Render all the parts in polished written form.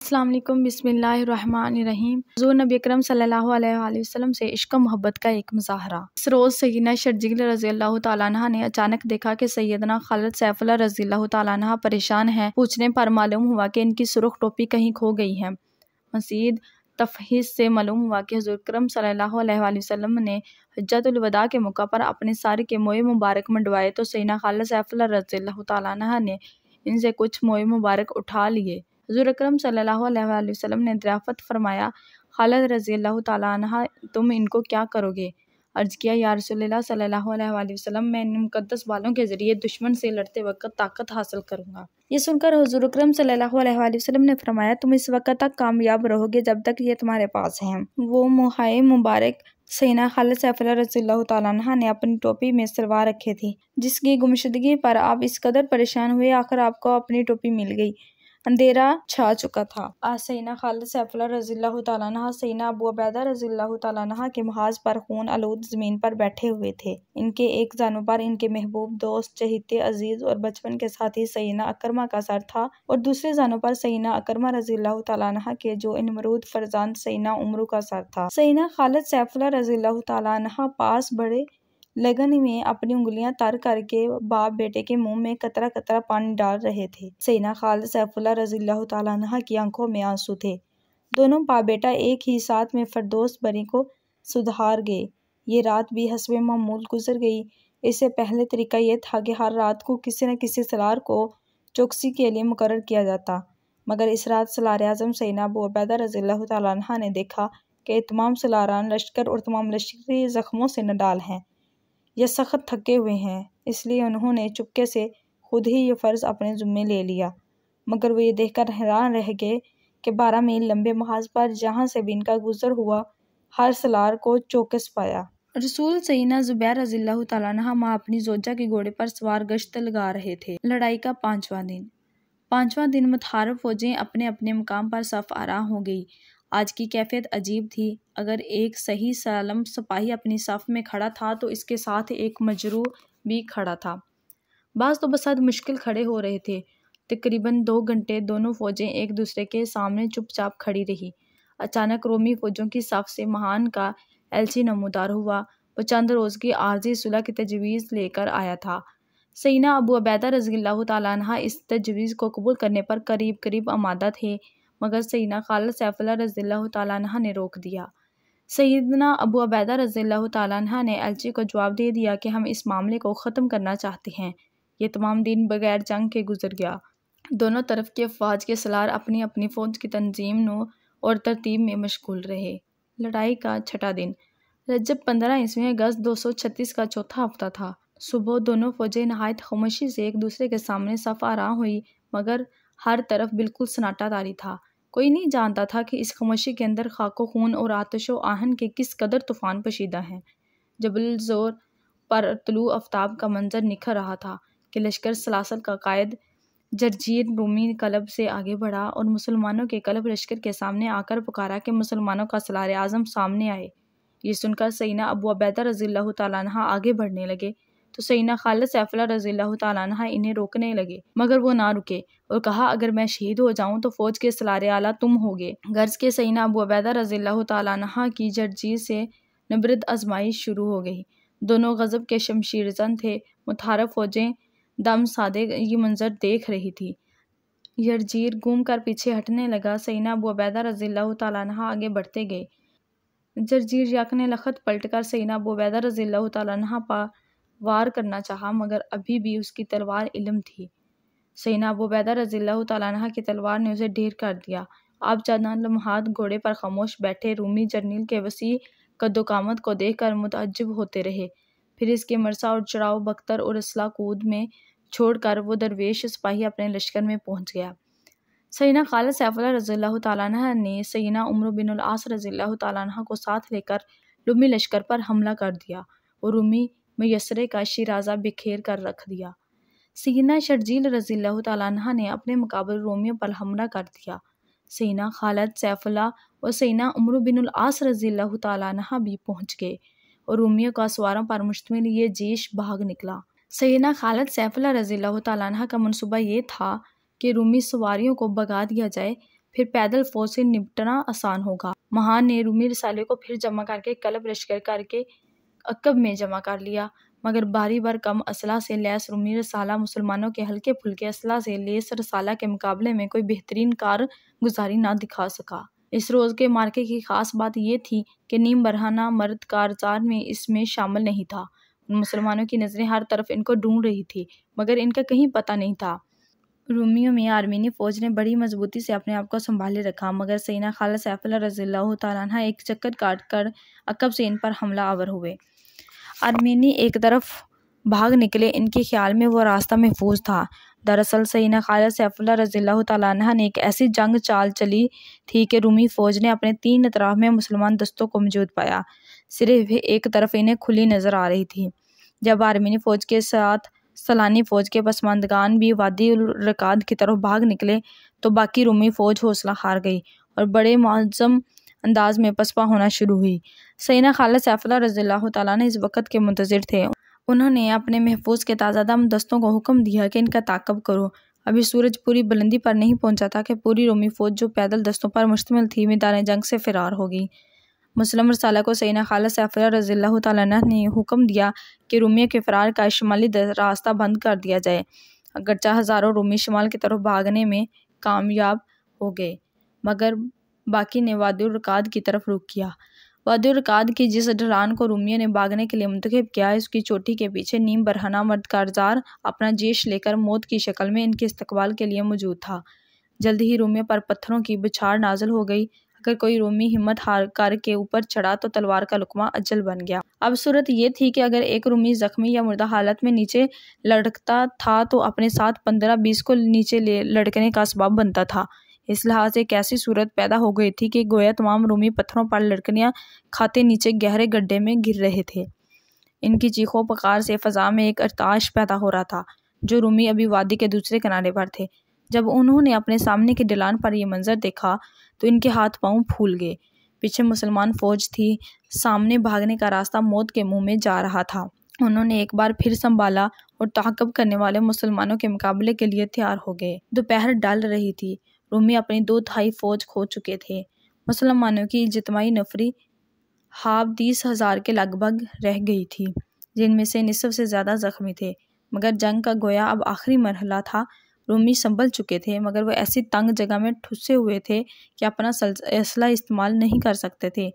السلام علیکم، بسم اللہ الرحمن الرحیم۔ حضور نبی اکرم صلی اللہ علیہ وآلہ وسلم سے عشق و محبت کا ایک مظاہرہ۔ اس روز سیدنا شرجیل رضی اللہ تعالیٰ عنہ نے اچانک دیکھا کہ سیدنا خالد سیف اللہ رضی اللہ تعالیٰ عنہ پریشان ہیں۔ پوچھنے پر معلوم ہوا کہ ان کی سرخ ٹوپی کہیں کھو گئی ہے۔ مزید تفحیص سے معلوم ہوا کہ حضور اکرم صلی اللہ علیہ وآلہ وسلم نے حجۃ الوداع کے موقع پر اپنے سر کے موئے مبارک منڈوائے تو سیدنا خالد سیف اللہ رضی اللہ تعالیٰ عنہ نے ان سے کچھ موئے مبارک اٹھا لیے۔ حضور اکرم صلی اللہ علیہ وآلہ وسلم نے دریافت فرمایا، خالد رضی اللہ تعالیٰ عنہ تم ان کو کیا کرو گے؟ عرض کیا، یا رسول اللہ صلی اللہ علیہ وآلہ وسلم میں ان مقدس بالوں کے ذریعے دشمن سے لڑتے وقت طاقت حاصل کروں گا۔ یہ سن کر حضور اکرم صلی اللہ علیہ وآلہ وسلم نے فرمایا، تم اس وقت تک کامیاب رہو گے جب تک یہ تمہارے پاس ہیں۔ وہ موہائے مبارک سیدنا خالد سیف اللہ رضی اللہ تعالیٰ عنہ نے اپنی ٹوپی میں سلوا رکھے تھے، جس کی گمشدگی پر آپ اس قدر پریشان ہوئے، آخر آپ کو اپنی ٹوپی مل گئی۔ اندھیرا چھا چکا تھا۔ آج سیدنا خالد سیف اللہ رضی اللہ تعالیٰ عنہ سیدنا ابو عبیدہ رضی اللہ تعالیٰ عنہ کے محاذ پر خون آلود زمین پر بیٹھے ہوئے تھے۔ ان کے ایک جانب پر ان کے محبوب دوست، چہیتے، عزیز اور بچپن کے ساتھی سیدنا اکرمہ کا سر تھا اور دوسرے جانب پر سیدنا اکرمہ رضی اللہ تعالیٰ عنہ کے جو نمرود فرزند سیدنا عمرو کا سر تھا۔ سیدنا خالد سیف اللہ رضی اللہ تعالیٰ عنہ پاس بڑے لگن میں اپنی انگلیاں تر کر کے باپ بیٹے کے منہ میں قطرہ قطرہ پانی ڈال رہے تھے۔ سیدنا خالد سیف اللہ رضی اللہ تعالیٰ عنہ کی آنکھوں میں آنسو تھے۔ دونوں باپ بیٹا ایک ہی ساتھ میں فردوس بری کو سدھار گئے۔ یہ رات بھی حسب معمول گزر گئی۔ اس سے پہلے طریقہ یہ تھا کہ ہر رات کو کسی نہ کسی سالار کو چوکسی کے لیے مقرر کیا جاتا، مگر اس رات سالار اعظم سیدنا ابو عبیدہ رضی اللہ تعالیٰ عنہ نے دیکھا کہ تمام سالاران لشکر اور تمام لشکری زخموں سے نڈال ہیں یا سخت تھکے ہوئے ہیں، اس لیے انہوں نے چپکے سے خود ہی یہ فرض اپنے ذمے لے لیا۔ مگر وہ یہ دیکھ کر حیران رہ گئے کہ 12 میل لمبے محاذ پر جہاں سے بھی ان کا گزر ہوا، ہر سالار کو چوکس پایا۔ رسول سیدنا زبیر رضی اللہ تعالیٰ عنہ ماں اپنی زوجہ کے گھوڑے پر سوار گشت لگا رہے تھے۔ لڑائی کا 5واں دن متحارب فوجیں اپنے اپنے مقام پر صف آراں ہو گئی۔ آج کی کیفیت عجیب تھی۔ اگر ایک صحیح سالم سپاہی اپنی صف میں کھڑا تھا تو اس کے ساتھ ایک مجروح بھی کھڑا تھا۔ بعض تو بصد مشکل کھڑے ہو رہے تھے۔ تقریباً 2 گھنٹے دونوں فوجیں ایک دوسرے کے سامنے چپ چاپ کھڑی رہی۔ اچانک رومی فوجوں کی صف سے مہان کا ایلچی نمودار ہوا۔ وہ چند روز کی عارضی صلح کی تجویز لے کر آیا تھا۔ سیدنا ابو عبیدہ رضی اللہ تعالیٰ عنہ اس تجویز کو قبول کرنے پر قریب آمادہ تھے، مگر سیدنا خالد سیف اللہ رضی اللہ تعالیٰ عنہ نے روک دیا۔ سیدنا ابو عبیدہ رضی اللہ تعالیٰ عنہ نے ایلچی کو جواب دے دیا کہ ہم اس معاملے کو ختم کرنا چاہتے ہیں۔ یہ تمام دن بغیر جنگ کے گزر گیا۔ دونوں طرف کے افواج کے سالار اپنی اپنی فوج کی تنظیم نو اور ترتیب میں مشغول رہے۔ لڑائی کا 6واں دن رجب 15 ء اگست 236 کا چوتھا ہفتہ تھا۔ صبح دونوں فوجیں نہایت خاموشی سے ایک دوسرے کے سامنے صف آراں ہوئی، مگر ہر طرف بالکل سناٹا طاری تھا۔ کوئی نہیں جانتا تھا کہ اس خاموشی کے اندر خاک و خون اور آتش و آہن کے کس قدر طوفان پوشیدہ ہیں۔ جبل الزور پر طلوع آفتاب کا منظر نکھر رہا تھا کہ لشکر سلاسل کا قائد جرجیر رومی قلب سے آگے بڑھا اور مسلمانوں کے قلب لشکر کے سامنے آ کر پکارا کہ مسلمانوں کا سالار اعظم سامنے آئے۔ یہ سن کر سیدنا ابو عبیدہ رضی اللہ تعالیٰ عنہ آگے بڑھنے لگے تو سیدنا خالد سیف اللہ رضی اللہ تعالیٰ عنہ انہیں روکنے لگے، مگر وہ نہ رکے اور کہا، اگر میں شہید ہو جاؤں تو فوج کے سالار اعلیٰ تم ہوگے۔ غرض کے سیدنا ابو عبیدہ رضی اللہ تعالیٰ عنہ کی جرجیر سے نبرد آزمائش شروع ہو گئی۔ دونوں غضب کے شمشیر زن تھے۔ متحارب فوجیں دم سادے یہ منظر دیکھ رہی تھی۔ جرجیر گھوم کر پیچھے ہٹنے لگا۔ سیدنا ابو عبیدہ رضی اللہ تعالیٰ عنہ آگے بڑھتے گئے۔ جرجیر یکنے لخت پلٹ کر سیدنا ابو عبیدہ رضی اللہ تعالیٰ عنہ پر وار کرنا چاہا، مگر ابھی بھی اس کی تلوار علم تھی۔ سیدنا ابو عبیدہ رضی اللہ تعالیٰ عنہ کی تلوار نے اسے ڈھیر کر دیا۔ آپ چند لمحات گھوڑے پر خاموش بیٹھے رومی جرنیل کے وسیع قد و قامت کو دیکھ کر متعجب ہوتے رہے، پھر اس کے مرثا اور چڑھاؤ بختر اور اسلحہ کود میں چھوڑ کر وہ درویش سپاہی اپنے لشکر میں پہنچ گیا۔ سیدنا خالد سیف اللہ رضی اللہ تعالیٰ عنہ نے سیدنا عمرو بن العاص رضی اللہ تعالیٰ عنہ کو ساتھ لے کر رومی لشکر پر حملہ کر دیا اور رومی میسرے کا شیرازہ بکھیر کر رکھ دیا۔ سیدنا شرجیل رضی اللہ تعالیٰ عنہ نے اپنے مقابل رومیوں پر حملہ کر دیا۔ سیدنا خالد سیف اللہ اور سیدنا عمرو بن العاص رضی اللہ تعالیٰ عنہ بھی پہنچ گئے اور رومیوں کا سواروں پر مشتمل یہ جیش بھاگ نکلا۔ سیدنا خالد سیف اللہ رضی اللہ تعالیٰ عنہ کا منصوبہ یہ تھا کہ رومی سواریوں کو بھگا دیا جائے، پھر پیدل فوج سے نپٹنا آسان ہوگا۔ مہان نے رومی رسالے کو پھر جمع کر کے قلب لشکر کر کے عقب میں جمع کر لیا، مگر باری بار کم اسلحہ سے لیس رومی رسالہ مسلمانوں کے ہلکے پھلکے اسلحہ سے لیس رسالہ کے مقابلے میں کوئی بہترین کارگزاری نہ دکھا سکا۔ اس روز کے معرکے کی خاص بات یہ تھی کہ نیم برہنہ مرد کارزار میں اس میں شامل نہیں تھا۔ ان مسلمانوں کی نظریں ہر طرف ان کو ڈھونڈ رہی تھی، مگر ان کا کہیں پتہ نہیں تھا۔ رومیوں میں آرمینی فوج نے بڑی مضبوطی سے اپنے آپ کو سنبھالے رکھا، مگر سیدنا خالد سیف اللہ رضی اللہ تعالیٰ عنہ ایک چکر کاٹ کر عقب سے ان پر حملہ آور ہوئے۔ آرمینی ایک طرف بھاگ نکلے، ان کے خیال میں وہ راستہ محفوظ تھا۔ دراصل سیدنا خالد سیف اللہ رضی اللہ تعالیٰ عنہ نے ایک ایسی جنگ چال چلی تھی کہ رومی فوج نے اپنے تین اطراف میں مسلمان دستوں کو موجود پایا، صرف ایک طرف انہیں کھلی نظر آ رہی تھی۔ جب آرمینی فوج کے ساتھ سلانی فوج کے پسماندگان بھی وادی الرقاد کی طرف بھاگ نکلے تو باقی رومی فوج حوصلہ ہار گئی اور بڑے معظم انداز میں پسپا ہونا شروع ہوئی۔ سیدنا خالد سیف اللہ رضی اللہ تعالیٰ عنہ اس وقت کے منتظر تھے۔ انہوں نے اپنے محفوظ کے تازہ دم دستوں کو حکم دیا کہ ان کا تعاقب کرو۔ ابھی سورج پوری بلندی پر نہیں پہنچا تھا کہ پوری رومی فوج جو پیدل دستوں پر مشتمل تھی میدان جنگ سے فرار ہوگی۔ مسلم رسالہ کو سیدنا خالد سیف اللہ رضی اللہ تعالیٰ عنہ نے حکم دیا کہ رومیوں کے فرار کا شمالی راستہ بند کر دیا جائے۔ اگرچہ ہزاروں رومی شمال کی طرف بھاگنے میں کامیاب ہو گئے، مگر باقی نے وادی الرقاد کی طرف رخ کیا۔ وادی الرقاد کی جس ڈھلان کو رومیوں نے بھاگنے کے لیے منتخب کیا، اس کی چوٹی کے پیچھے نیم برہنہ مرد کارزار اپنا جیش لے کر موت کی شکل میں ان کے استقبال کے لیے موجود تھا۔ جلد ہی رومیوں پر پتھروں کی بچھاڑ نازل ہو گئی۔ اگر کوئی رومی ہمت ہار کر کے اوپر چڑھا تو تلوار کا لقمہ اجل بن گیا۔ اب صورت یہ تھی کہ اگر ایک رومی زخمی یا مردہ حالت میں نیچے لڑکتا تھا تو اپنے ساتھ 15-20 کو نیچے لڑکنے کا اسباب بنتا تھا۔ اس لحاظ سے ایک ایسی صورت پیدا ہو گئی تھی کہ گویا تمام رومی پتھروں پر لڑکیاں کھاتے نیچے گہرے گڈھے میں گر رہے تھے۔ ان کی چیخوں پکار سے فضا میں ایک ارتعاش پیدا ہو رہا تھا۔ جو رومی ابھی وادی کے دوسرے کنارے پر تھے، جب انہوں نے اپنے سامنے کی ڈھلان پر یہ منظر دیکھا تو ان کے ہاتھ پاؤں پھول گئے۔ پیچھے مسلمان فوج تھی، سامنے بھاگنے کا راستہ موت کے منہ میں جا رہا تھا۔ انہوں نے ایک بار پھر سنبھالا اور تعاقب کرنے والے مسلمانوں کے مقابلے کے لیے تیار ہو گئے۔ دوپہر ڈھل رہی تھی، رومی اپنی 2/3 فوج کھو چکے تھے۔ مسلمانوں کی اجتماعی نفری 20,000 کے لگ بھگ رہ گئی تھی، جن میں سے نصف سے زیادہ زخمی تھے۔ مگر جنگ کا گویا اب آخری مرحلہ تھا۔ رومی سنبھل چکے تھے، مگر وہ ایسی تنگ جگہ میں ٹھسے ہوئے تھے کہ اپنا اسلحہ استعمال نہیں کر سکتے تھے۔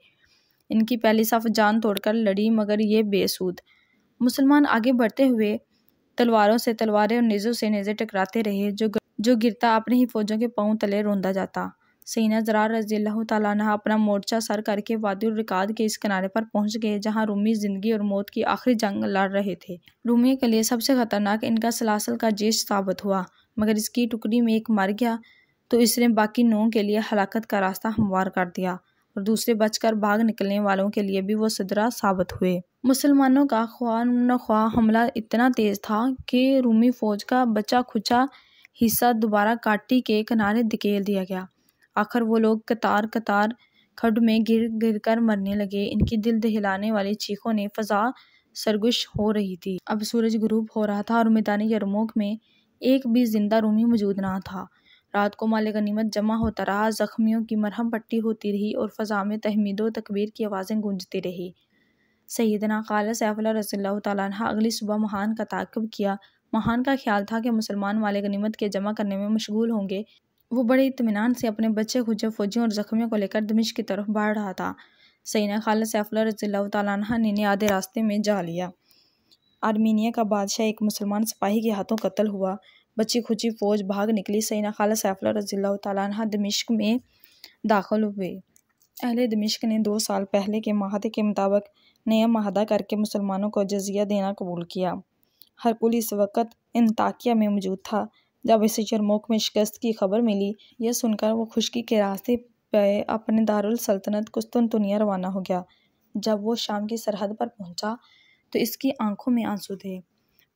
ان کی پہلی صف جان توڑ کر لڑی، مگر یہ بے سود۔ مسلمان آگے بڑھتے ہوئے تلواروں سے تلواریں اور نیزوں سے نیزے ٹکراتے رہے، جو گرتا اپنے ہی فوجوں کے پاؤں تلے روندا جاتا۔ سیدنا زرار رضی اللہ تعالیٰ عنہ اپنا مورچہ سر کر کے وادی الرقاد کے اس کنارے پر پہنچ گئے جہاں رومی زندگی اور موت کی آخری جنگ لڑ رہے تھے۔ رومیوں کے لیے سب سے خطرناک ان کا سلاسل کا جیش ثابت ہوا، مگر اس کی ٹکڑی میں ایک مر گیا تو اس نے باقی 9 کے لیے ہلاکت کا راستہ ہموار کر دیا، اور دوسرے بچ کر بھاگ نکلنے والوں کے لیے بھی وہ صدرہ ثابت ہوئے۔ مسلمانوں کا خواہ نخواہ حملہ اتنا تیز تھا کہ رومی فوج کا بچا کھچا حصہ دوبارہ کاٹی کے کنارے دھکیل دیا گیا۔ آخر وہ لوگ قطار قطار کھڈ میں گر گر کر مرنے لگے۔ ان کی دل دہلانے والی چیخوں نے فضا سرگوش ہو رہی تھی۔ اب سورج غروب ہو رہا تھا اور میدان یرموک میں ایک بھی زندہ رومی موجود نہ تھا۔ رات کو مال غنیمت جمع ہوتا رہا، زخمیوں کی مرہم پٹی ہوتی رہی اور فضا میں تحمید و تکبیر کی آوازیں گونجتی رہی۔ سیدنا خالد سیف اللہ رضی اللہ تعالیٰ عنہ اگلی صبح مہان کا تعاقب کیا۔ مہان کا خیال تھا کہ مسلمان مال غنیمت کے جمع کرنے میں مشغول ہوں گے۔ وہ بڑے اطمینان سے اپنے بچے کھچے فوجیوں اور زخمیوں کو لے کر دمشق کی طرف بڑھ رہا تھا۔ سیدنا خالد سیف اللہ رضی اللہ تعالیٰ عنہ نے انہیں آدھے راستے میں جا لیا۔ آرمینیہ کا بادشاہ ایک مسلمان سپاہی کے ہاتھوں قتل ہوا۔ بچی کھچی فوج بھاگ نکلی۔ سیدنا خالد سیف اللہ رضی اللہ تعالیٰ عنہ دمشق میں داخل ہوئے۔ اہل دمشق نے 2 سال پہلے کے معاہدے کے مطابق نیا معاہدہ کر کے مسلمانوں کو جزیہ دینا قبول کیا۔ ہرقل اس وقت انطاکیہ میں موجود تھا جب اسے یرموک میں شکست کی خبر ملی۔ یہ سن کر وہ خشکی کے راستے پہ اپنے دارالسلطنت قسطنطنیہ روانہ ہو گیا۔ جب وہ شام کی سرحد پر پہنچا تو اس کی آنکھوں میں آنسو تھے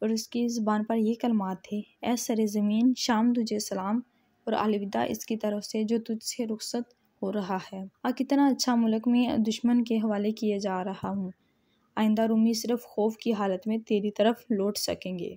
اور اس کی زبان پر یہ کلمات تھے: اے سر زمین، شام تجھے سلام اور الوداع اس کی طرف سے جو تجھ سے رخصت ہو رہا ہے۔ کتنا اچھا ملک میں دشمن کے حوالے کیے جا رہا ہوں۔ آئندہ رومی صرف خوف کی حالت میں تیری طرف لوٹ سکیں گے۔